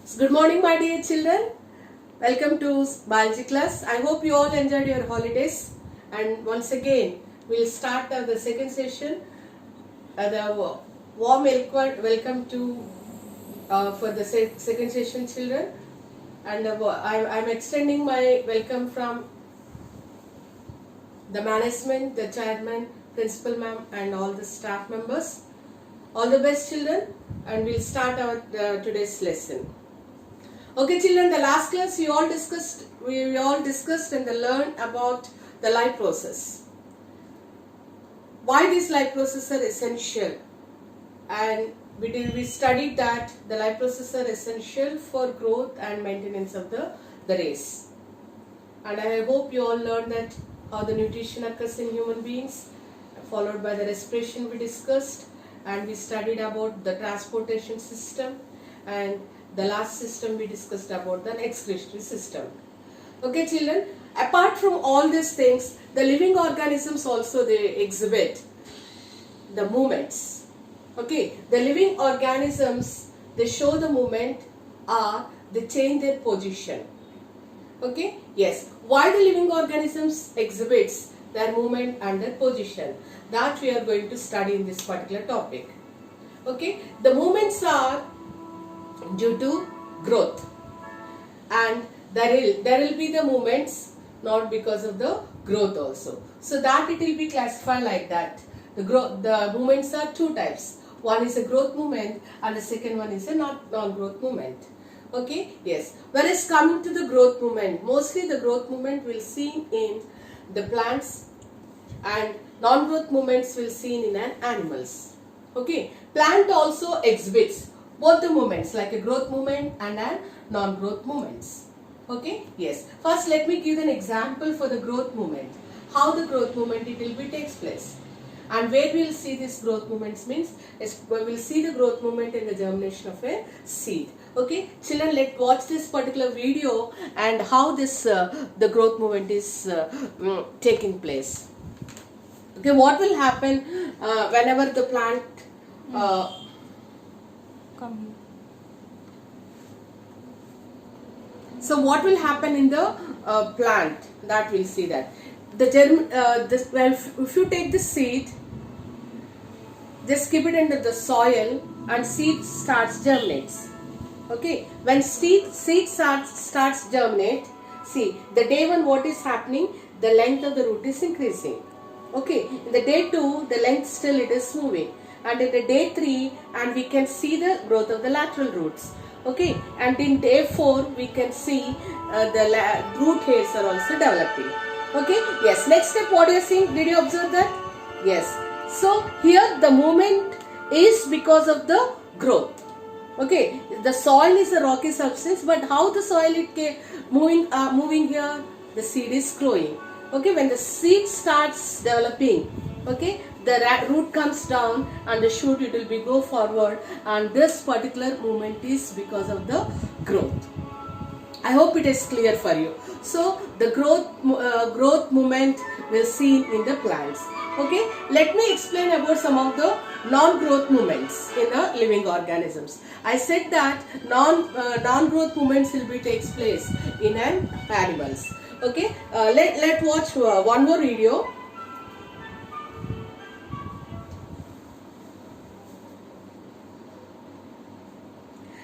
So good morning, my dear children. Welcome to biology class. I hope you all enjoyed your holidays. And once again, we'll start the second session. The warm welcome to for the second session, children. And I'm extending my welcome from the management, the chairman, principal ma'am, and all the staff members. All the best, children. And we'll start our today's lesson. Okay, children, the last class we all discussed and learned about the life process. Why these life processes are essential, and we studied that the life processes are essential for growth and maintenance of the race. And I hope you all learned that how the nutrition occurs in human beings, followed by the respiration we discussed, and we studied about the transportation system, and the last system we discussed about the excretory system. Okay, children, apart from all these things, the living organisms also they exhibit the movements. Okay, the living organisms, they show the movement or they change their position. Okay, yes. Why the living organisms exhibits their movement and their position? That we are going to study in this particular topic. Okay, the movements are due to growth, and there will be the movements not because of the growth also. So that it will be classified like that. The movements are two types. One is a growth movement and the second one is a non-growth movement. Okay, yes. Whereas coming to the growth movement, mostly the growth movement will seen in the plants and non-growth movements will seen in animals. Okay, plant also exhibits both the movements, like a growth movement and a non-growth movements. Okay, yes. First, let me give an example for the growth movement. How the growth movement it will be takes place, and where we will see this growth movements means we will see the growth movement in the germination of a seed. Okay, children, let's watch this particular video and how this the growth movement is taking place. Okay, what will happen whenever the plant So what will happen in the plant? That we'll see that. If you take the seed, just keep it into the soil and seed starts germinates. Okay, when seed starts germinate, see the day one what is happening, the length of the root is increasing. Okay, in the day 2 the length still it is moving, and in the day 3 and we can see the growth of the lateral roots. Okay, and in day 4 we can see the root hairs are also developing. Okay, yes. Next step, what you are seeing? Did you observe that? Yes. So here the movement is because of the growth. Okay, the soil is a rocky substance, but how the soil it moving here? The seed is growing. Okay, when the seed starts developing, okay, the root comes down and the shoot it will be go forward, and this particular movement is because of the growth. I hope it is clear for you. So the growth movement will seen in the plants. Okay, let me explain about some of the non-growth movements in the living organisms. I said that non-growth movements will be takes place in animals. Okay, let's watch one more video.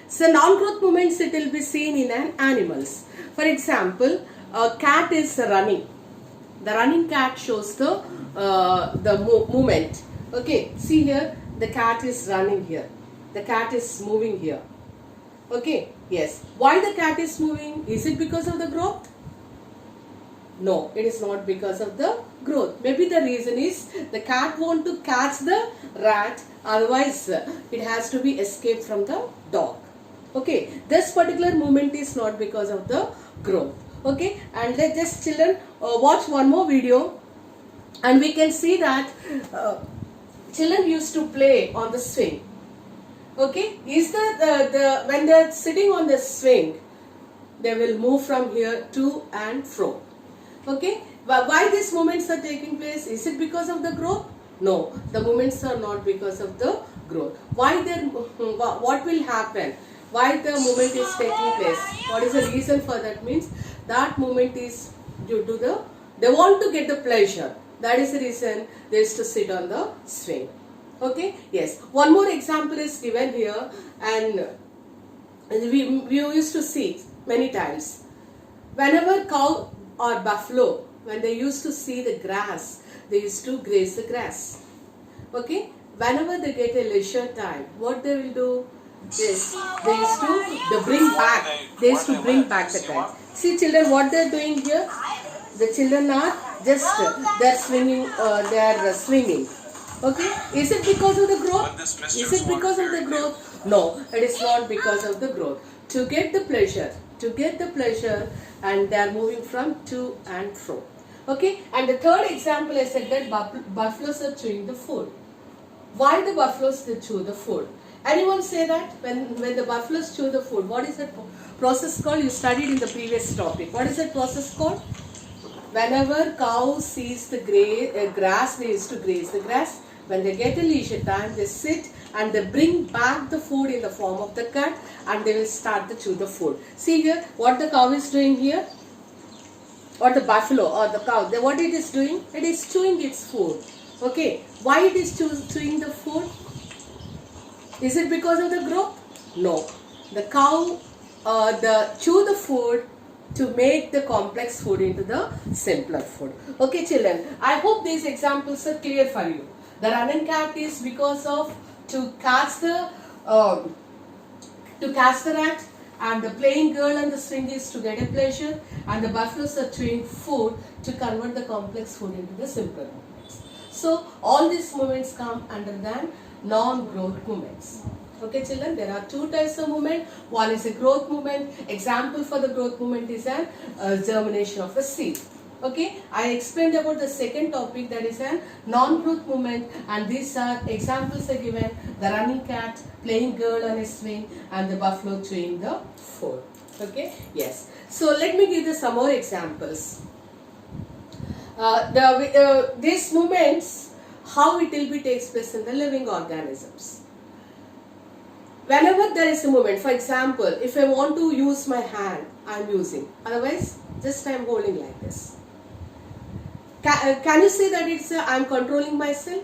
So non-growth movements it will be seen in animals. For example, a cat is running. The running cat shows the movement. Okay, see here the cat is running here. The cat is moving here. Okay, yes. Why the cat is moving? Is it because of the growth? No, it is not because of the growth. Maybe the reason is the cat want to catch the rat, otherwise it has to be escaped from the dog. Okay, this particular movement is not because of the growth. Okay, and let just children watch one more video, and we can see that children used to play on the swing. Okay, is the when they are sitting on the swing, they will move from here to and fro. Okay, why these movements are taking place? Is it because of the growth? No, the movements are not because of the growth. Why then? What will happen? Why the movement is taking place? What is the reason for that? Means that movement is due to they want to get the pleasure. That is the reason they used to sit on the swing. Okay, yes. One more example is given here, and we used to see many times. Whenever cow or buffalo, when they used to see the grass, they used to graze the grass. Okay, whenever they get a leisure time, what they will do? Yes, they used to bring back. They used to bring back the grass. See, children, what they are doing here? The children are just they are swinging. They are swinging. Okay, is it because of the growth? Is it because of the growth? No, it is not because of the growth. To get the pleasure, and they are moving from to and fro. Okay, and the third example I said that buffaloes are chewing the food. Why the buffaloes they chew the food? Anyone say that when the buffaloes chew the food, what is that process called? You studied in the previous topic. What is that process called? Whenever cow sees the grass, they used to graze the grass. When they get a leisure time, they sit and they bring back the food in the form of the cut, and they will start to chew the food. See here, what the cow is doing here, or the buffalo or the cow, what it is doing? It is chewing its food. Okay, why it is chewing the food? Is it because of the growth? No. The cow chew the food to make the complex food into the simpler food. Okay, children, I hope these examples are clear for you. The running cat is because of to catch the rat, and the playing girl and the swing is to get a pleasure, and the buffaloes are chewing food to convert the complex food into the simpler movements. So all these movements come under the non-growth movements. Okay, children, there are two types of movement. One is a growth movement. Example for the growth movement is a germination of a seed. Okay, I explained about the second topic, that is a non-growth movement, and these are examples are given: the running cat, playing girl on a swing, and the buffalo chewing the food. Okay, yes. So let me give you some more examples. These movements, how it will be takes place in the living organisms. Whenever there is a movement, for example, if I want to use my hand, I am using. Otherwise, just I am holding like this. Can you say that it's I am controlling myself?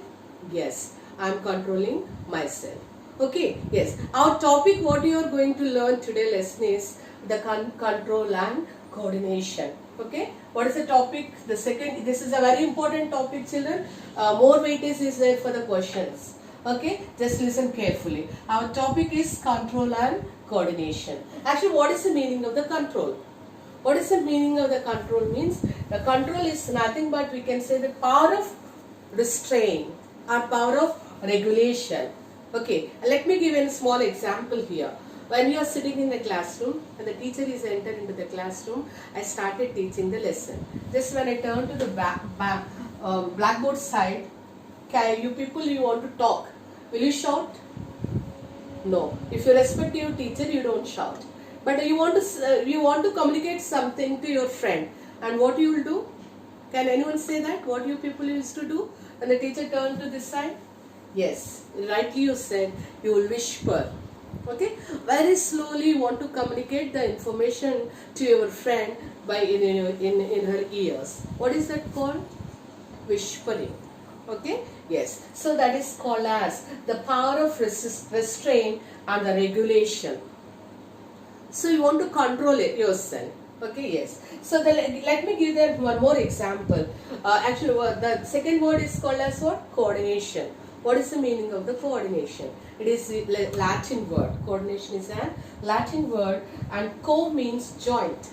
Yes, I am controlling myself. Okay, yes. Our topic, what you are going to learn today lesson is the control and coordination. Okay, what is the topic? The second, this is a very important topic, children. More weightage is there for the questions. Okay, just listen carefully. Our topic is control and coordination. Actually, what is the meaning of the control? What is the meaning of the control? Means the control is nothing but we can say the power of restraint or power of regulation. Okay, let me give you a small example here. When you are sitting in the classroom and the teacher is entered into the classroom, I started teaching the lesson. Just when I turn to the blackboard side, you people, you want to talk. Will you shout? No. If you respect your teacher, you don't shout. But you want to communicate something to your friend, and what you will do? Can anyone say that? What you people used to do when the teacher turned to this side? Yes, rightly you said, you will whisper. Okay, very slowly you want to communicate the information to your friend by in her ears. What is that called? Whispering. Okay, yes. So that is called as the power of restraint and the regulation. So you want to control it yourself. Okay, yes. So let me give them one more example. Actually, the second word is called as what? Coordination. What is the meaning of the coordination? It is a Latin word. Coordination is a Latin word, and co means joint.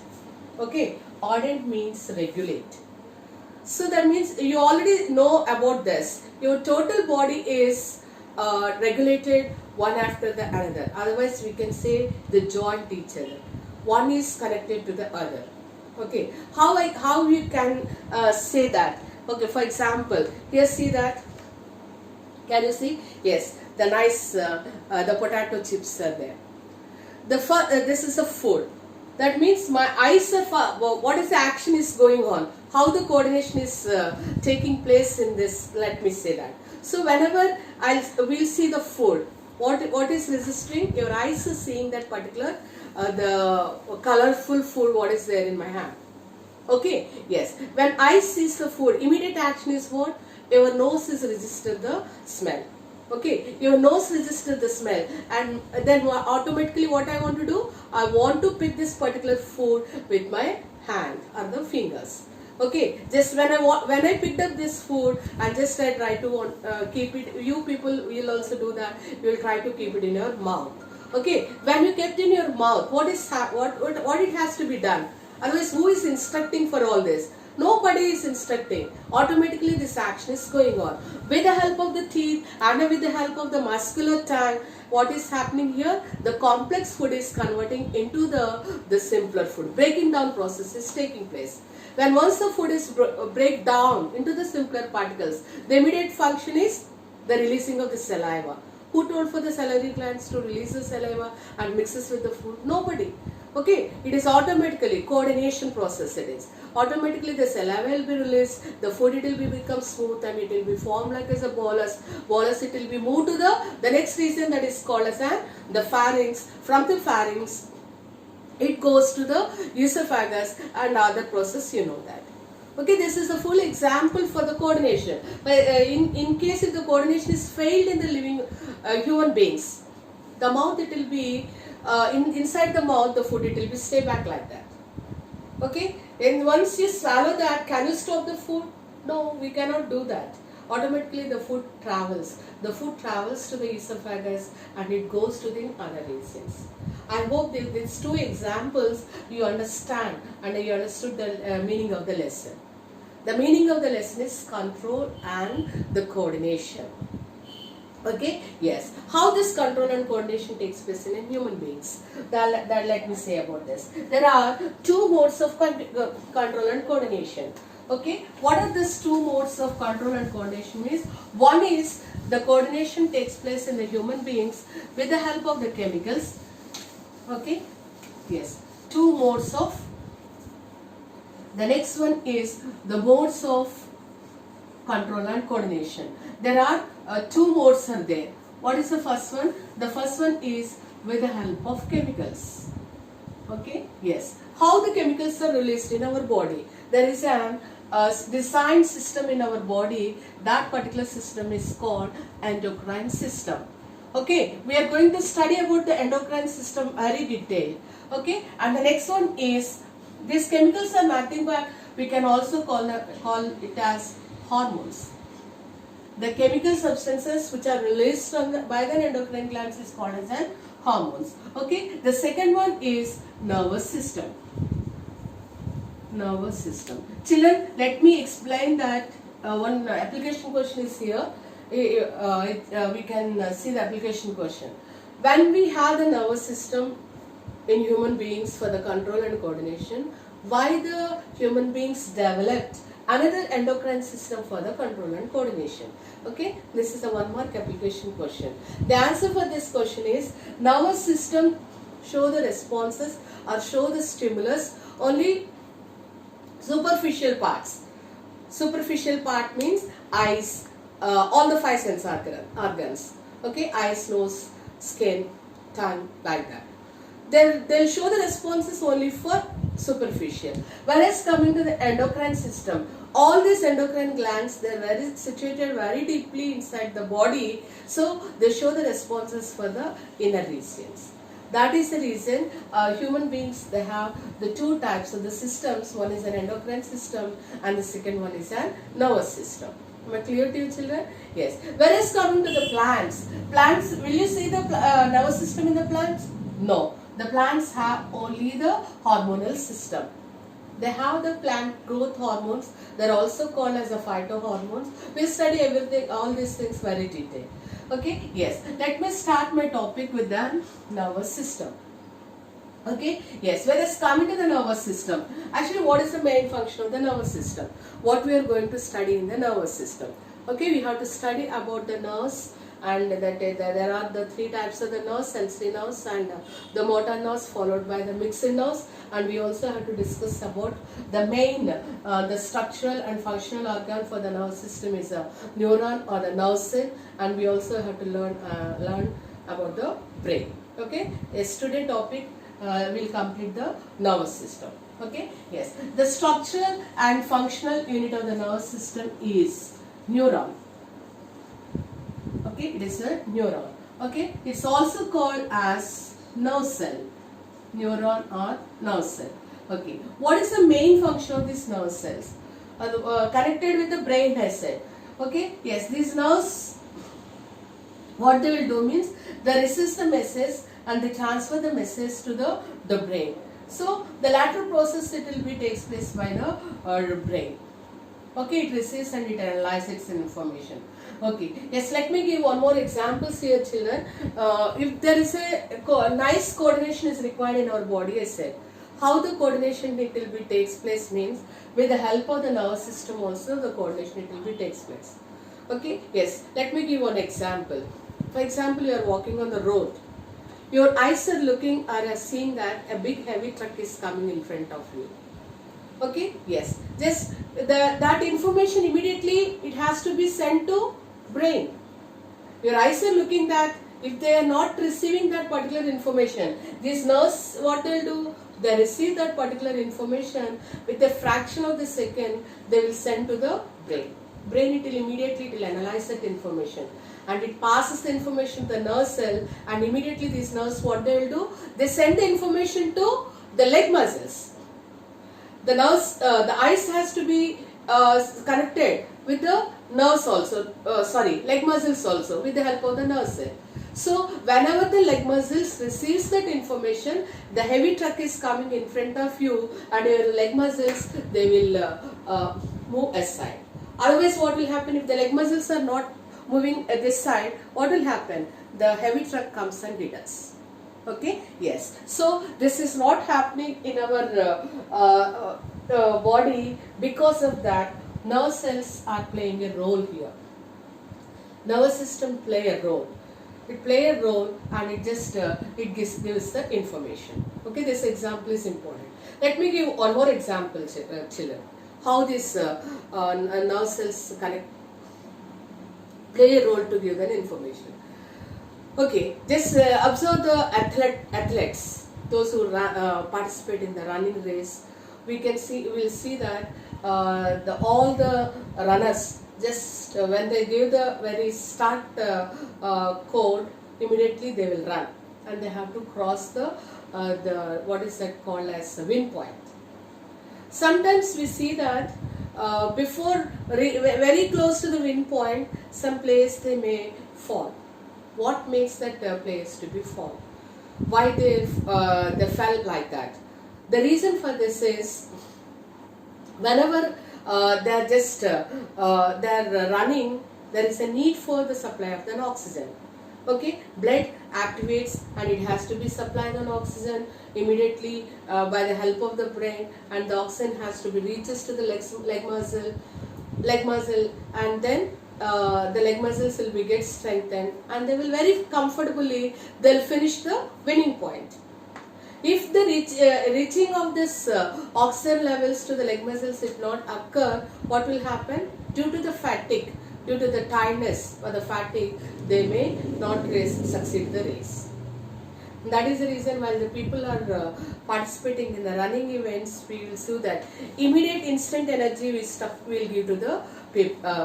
Okay, ordinate means regulate. So that means you already know about this. Your total body is regulated one after the another. Otherwise, we can say the joint each other. One is connected to the other. Okay, how you can say that? Okay, for example, here see that. Can you see? Yes, the nice the potato chips are there. This is a food. That means my eyes are what is the action is going on? How the coordination is taking place in this? Let me say that. So whenever we'll see the food, What is registering? Your eyes is seeing that particular the colorful food what is there in my hand. Okay, yes. When eye sees the food, immediate action is what? Your nose is registered the smell. Okay, your nose registers the smell, and then automatically what I want to do? I want to pick this particular food with my hand or the fingers. Okay, just when I picked up this food, and just I try to keep it. You people will also do that. You will try to keep it in your mouth. Okay, when you kept in your mouth, what it has to be done? Otherwise, who is instructing for all this? Nobody is instructing. Automatically this action is going on. With the help of the teeth and with the help of the muscular tongue, what is happening here? The complex food is converting into the simpler food. Breaking down process is taking place. When once the food is break down into the simpler particles, the immediate function is the releasing of the saliva. Who told for the salivary glands to release the saliva and mixes with the food? Nobody. Okay, it is automatically coordination process. It is automatically the saliva will be released, the food it will be become smooth and it will be formed like as a bolus. Bolus it will be moved to the next region that is called as the pharynx. From the pharynx it goes to the esophagus and other process, you know that. Okay, this is a full example for the coordination. But in case if the coordination is failed in the living human beings, the mouth it will be inside the mouth, the food it will be stay back like that. Okay, and once you swallow that, can you stop the food? No, we cannot do that. Automatically the food travels. The food travels to the esophagus and it goes to the other regions. I hope these two examples you understand and you understood the meaning of the lesson. The meaning of the lesson is control and the coordination. Okay, yes. How this control and coordination takes place in human beings? That let me say about this. There are two modes of control and coordination. Okay, what are these two modes of control and coordination means? One is the coordination takes place in the human beings with the help of the chemicals. Okay, yes. Two modes of. The next one is the modes of control and coordination. There are two modes are there. What is the first one? The first one is with the help of chemicals. Okay, yes. How the chemicals are released in our body? There is an design system in our body. That particular system is called endocrine system. Okay, we are going to study about the endocrine system very detailed. Okay, and the next one is these chemicals are nothing but we can also call it as hormones. The chemical substances which are released by the endocrine glands is called as hormones. Okay, the second one is nervous system. Nervous system. Children, let me explain that one application question is here. We can see the application question. When we have the nervous system in human beings for the control and coordination, why the human beings developed another endocrine system for the control and coordination? Okay, this is a one mark application question. The answer for this question is nervous system show the responses or show the stimulus only superficial parts. Superficial part means eyes, all the five sense organs. Okay, eyes, nose, skin, tongue, like that. They'll show the responses only for superficial. Whereas coming to the endocrine system, all these endocrine glands, they're situated very deeply inside the body, so they show the responses for the inner regions. That is the reason human beings, they have the two types of the systems. One is an endocrine system and the second one is a nervous system. Am I clear to you, children? Yes. Whereas coming to the plants, will you see the nervous system in the plants? No. The plants have only the hormonal system. They have the plant growth hormones. They are also called as the phytohormones. We study everything, all these things very detailed. Okay, yes. Let me start my topic with the nervous system. Okay, yes. Whereas coming to the nervous system, actually what is the main function of the nervous system? What we are going to study in the nervous system? Okay, we have to study about the nerves, and that there are the three types of the nerves: sensory nerves and the motor nerves, followed by the mixed nerves. And we also have to discuss about the main, the structural and functional organ for the nervous system is a neuron or the nerve cell. And we also have to learn about the brain. Okay, yesterday topic will complete the nervous system. Okay, yes, the structural and functional unit of the nervous system is neuron. Okay, it is a neuron. Okay, it's also called as nerve cell, neuron or nerve cell. Okay, what is the main function of these nerve cells? Connected with the brain, I said. Okay, yes, these nerves, what they will do means they receive the message and they transfer the message to the brain. So the latter process it will be takes place by the brain. Okay, it receives and it analyzes its information. Okay, yes, let me give one more examples here, children. If there is a nice coordination is required in our body, I said, how the coordination it will be takes place means with the help of the nervous system also the coordination it will be takes place. Okay, yes, let me give one example. For example, you are walking on the road. Your eyes are looking or are seeing that a big heavy truck is coming in front of you. Okay, yes, just that information immediately it has to be sent to brain. Your eyes are looking that, if they are not receiving that particular information, these nerves what they will do, they receive that particular information with a fraction of the second, they will send to the brain. Brain it will immediately it will analyze that information and it passes the information to the nerve cell, and immediately these nerves what they will do, they send the information to the leg muscles. The nerves, the eyes has to be connected with the nerves also, leg muscles also with the help of the nerve cell. So whenever the leg muscles receives that information, the heavy truck is coming in front of you and your leg muscles they will move aside. Otherwise what will happen if the leg muscles are not moving at this side, what will happen? The heavy truck comes and hit us. Okay, yes. So this is not happening in our body. Because of that, nerve cells are playing a role here. Nervous system play a role. It play a role and it just it gives the information. Okay, this example is important. Let me give one more example, children. How this nerve cells play a role to give that information. Okay, just observe the athletes, those who participate in the running race. We will see that all the runners just when they give the very start code, immediately they will run and they have to cross the what is that called as a wind point. Sometimes we see that before very close to the wind point, some place they may fall. What makes that place to be fall? Why they fell like that? The reason for this is whenever they're just they're running, there is a need for the supply of the oxygen. Okay, blood activates and it has to be supplied on oxygen immediately by the help of the brain, and the oxygen has to be reaches to the leg muscle, and then the leg muscles will be get strengthened and they will very comfortably they'll finish the winning point. If the reaching of this oxygen levels to the leg muscles did not occur, what will happen? Due to the fatigue, due to the tiredness or the fatigue, they may not succeed the race. And that is the reason while the people are participating in the running events, we will see that immediate instant energy will give to the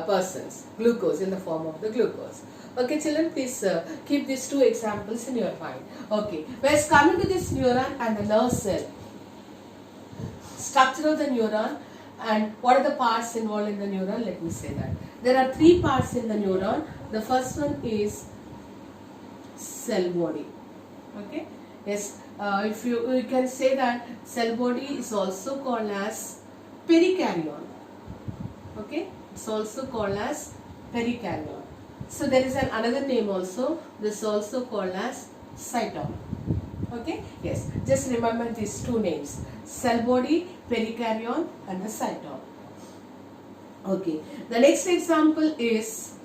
persons, glucose in the form of the glucose. Okay, children, please keep these two examples in your mind. Okay, whereas coming to this neuron and the nerve cell, structure of the neuron and what are the parts involved in the neuron, let me say that. There are three parts in the neuron. The first one is cell body. Okay, yes, if you can say that cell body is also called as perikaryon. Okay, it's also called as perikaryon. So there is another name also. This is also called as cytosol. Okay, yes, just remember these two names: cell body, perikaryon, and the cytosol. Okay, the next example is,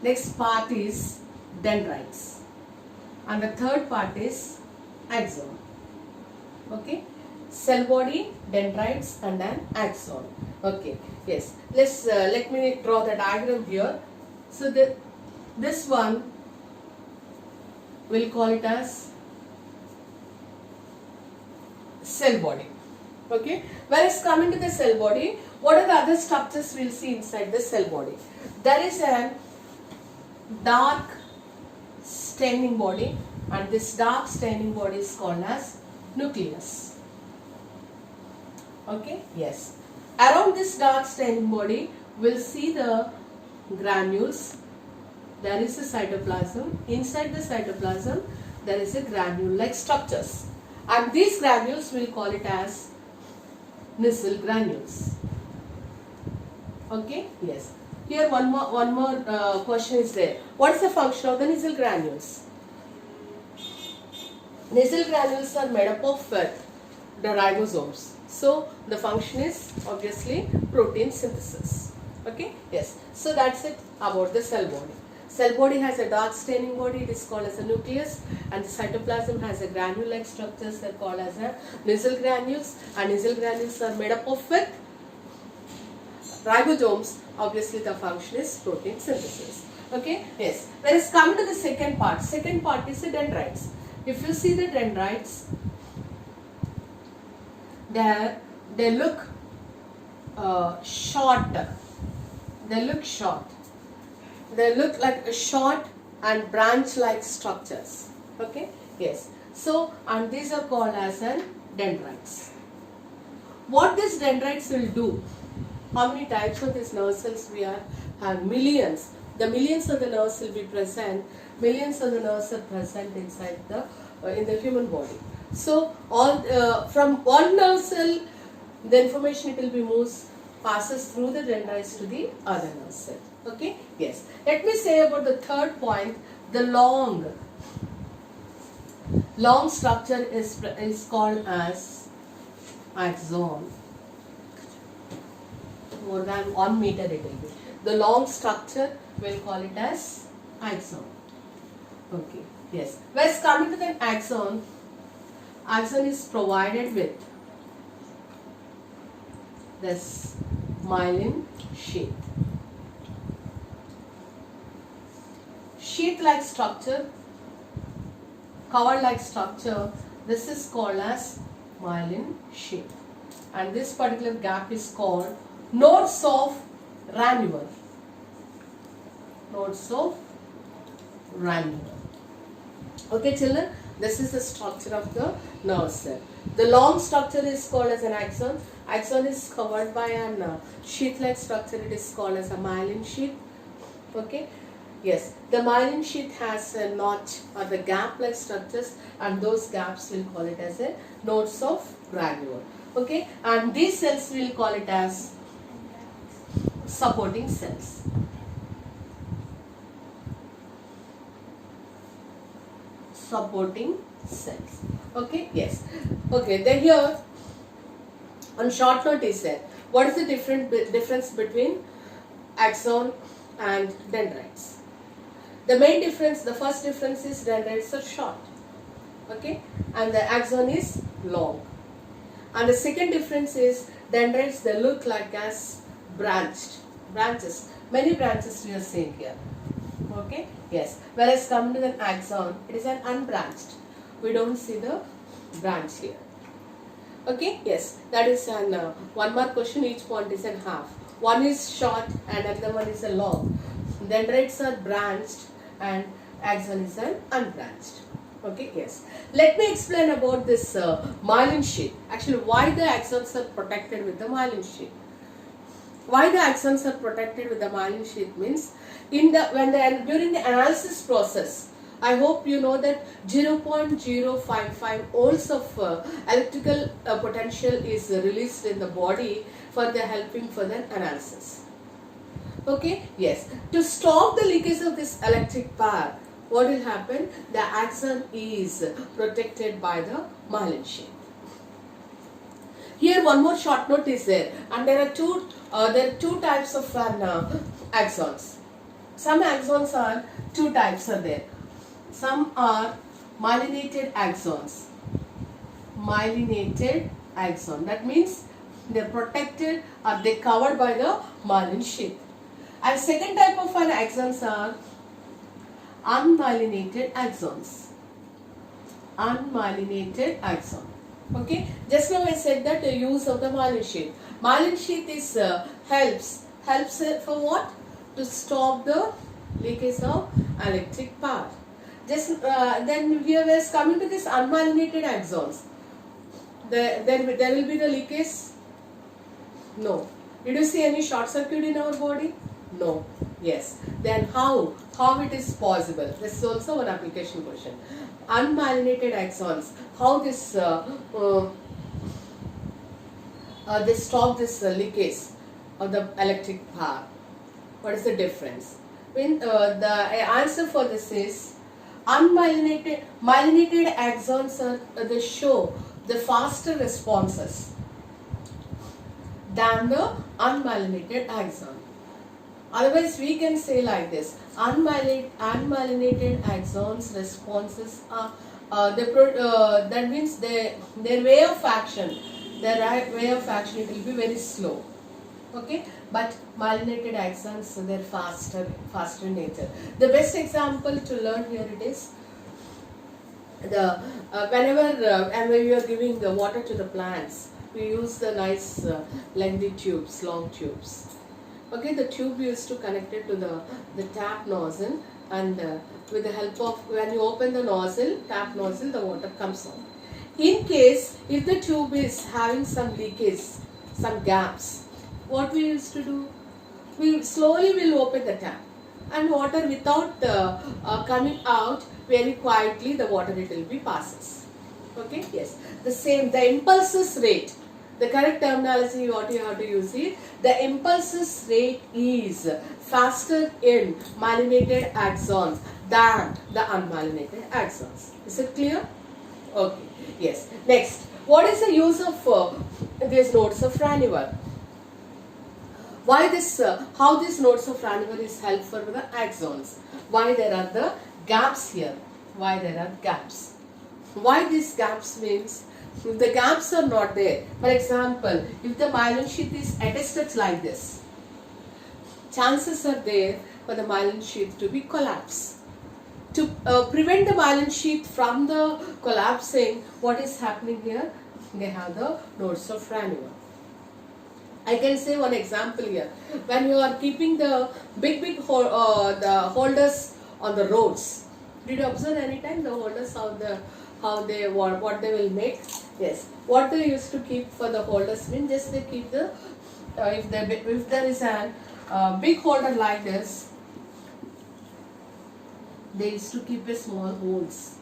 next part is dendrites, and the third part is axon. Okay, cell body, dendrites, and an axon. Okay, yes, let me draw the diagram here. So this one we'll call it as cell body. Okay. Whereas coming to the cell body, what are the other structures we'll see inside the cell body? There is a dark staining body, and this dark staining body is called as nucleus. Okay. Yes. Around this dark staining body, we'll see the granules. There is a cytoplasm. Inside the cytoplasm, there is a granule-like structures, and these granules we'll call it as Nissl granules. Okay. Yes. Here one more question is there. What is the function of the Nissl granules? Nissl granules are made up of the ribosomes. So the function is obviously protein synthesis. Okay. Yes. So that's it about the cell body. Cell body has a dark staining body, it is called as a nucleus, and the cytoplasm has a granule-like structures that are called as a Nissl granules, and Nissl granules are made up of with ribosomes. Obviously the function is protein synthesis. Okay. Yes. Let us come to the second part. Second part is the dendrites. If you see the dendrites, they look short. They look short. They look like a short and branch-like structures. Okay. Yes. So, and these are called as an dendrites. What these dendrites will do? How many types of these nerve cells we have? Millions. The millions of the nerves will be present. Millions of the nerves are present inside the in the human body. So, all from one nerve cell, the information it will be moves passes through the dendrites to the other nerve cell. Okay. Yes. Let me say about the third point. The long structure is called as axon. More than 1 meter it will be. The long structure we'll call it as axon. Okay. Yes. Whereas coming to the axon is provided with this myelin sheath. Sheath-like structure, cover-like structure, this is called as myelin sheath. And this particular gap is called nodes of Ranvier. Nodes of Ranvier. Okay children, this is the structure of the nerve cell. The long structure is called as an axon. Axon is covered by a sheath-like structure. It is called as a myelin sheath. Okay. Yes, the myelin sheath has a notch or the gap-like structures, and those gaps we'll call it as a nodes of Ranvier. Okay, and these cells we'll call it as supporting cells. Supporting cells. Okay, yes. Okay, then here on short note is there. What is the difference between axon and dendrites? The main difference, the first difference is dendrites are short. Okay, and the axon is long. And the second difference is dendrites, they look like as branches. Many branches we are seeing here. Okay, yes. Whereas coming to the axon, it is an unbranched. We don't see the branch here. Okay, yes. That is an one more question. Each point is in half. One is short and another one is a long. Dendrites are branched and axon is an unbranched. Okay, yes. Let me explain about this myelin sheath. Actually, why the axons are protected with the myelin sheath. Why the axons are protected with the myelin sheath means during the analysis process, I hope you know that 0.055 volts of electrical potential is released in the body for the helping for the analysis. Okay, yes. To stop the leakage of this electric power, what will happen? The axon is protected by the myelin sheath. Here one more short note is there, and there are two types of axons. Some axons are two types are there. Some are myelinated axons. Myelinated axon. That means they are protected or they are covered by the myelin sheath. And second type of an axons are unmyelinated axons. Unmyelinated axon. Okay, just now I said that the use of the myelin sheath. Myelin sheath is helps for what? To stop the leakage of electric power. Just then here we are coming to this unmyelinated axons. There will be the leakage. No. Did you see any short circuit in our body? No. Yes. Then how it is possible? This is also one application question. Unmyelinated axons. How this they stop this leakage of the electric power? What is the difference? When the answer for this is myelinated axons are they show the faster responses than the unmyelinated axon. Otherwise, we can say like this: unmyelinated axons responses are that means their way of action, it will be very slow. Okay, but myelinated axons, they're faster in nature. The best example to learn here it is the whenever you are giving the water to the plants, we use the nice lengthy tubes, long tubes. Okay, the tube used to connect it to the tap nozzle, and with the help of, when you open the nozzle, tap nozzle, the water comes out. In case if the tube is having some leakage, some gaps, what we used to do? We slowly will open the tap, and water without coming out, very quietly the water it will be passes. Okay, yes. The impulses rate. The correct terminology what you have to use is the impulses rate is faster in myelinated axons than the unmyelinated axons. Is it clear? Okay. Yes. Next, what is the use of these nodes of Ranvier? Why this? How these nodes of Ranvier is helpful for the axons? Why there are the gaps here? Why there are gaps? Why these gaps means? If the gaps are not there, for example, if the myelin sheath is attested like this, chances are there for the myelin sheath to be collapsed. To prevent the myelin sheath from the collapsing, what is happening here? They have the nodes of Ranvier. I can say one example here. When you are keeping the big the holders on the roads, did you observe any time the holders what they will make? Yes. What they used to keep for the holders mean just they keep the if there is a big holder like this, they used to keep a small holes.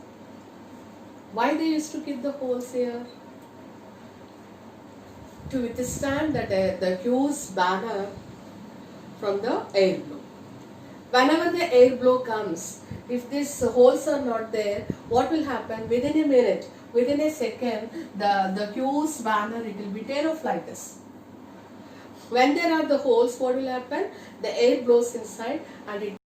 Why they used to keep the holes here? To withstand that the huge banner from the air blow. Whenever the air blow comes, if these holes are not there, what will happen? Within a minute, within a second, the huge banner it will be tear off like this. When there are the holes, what will happen? The air blows inside and it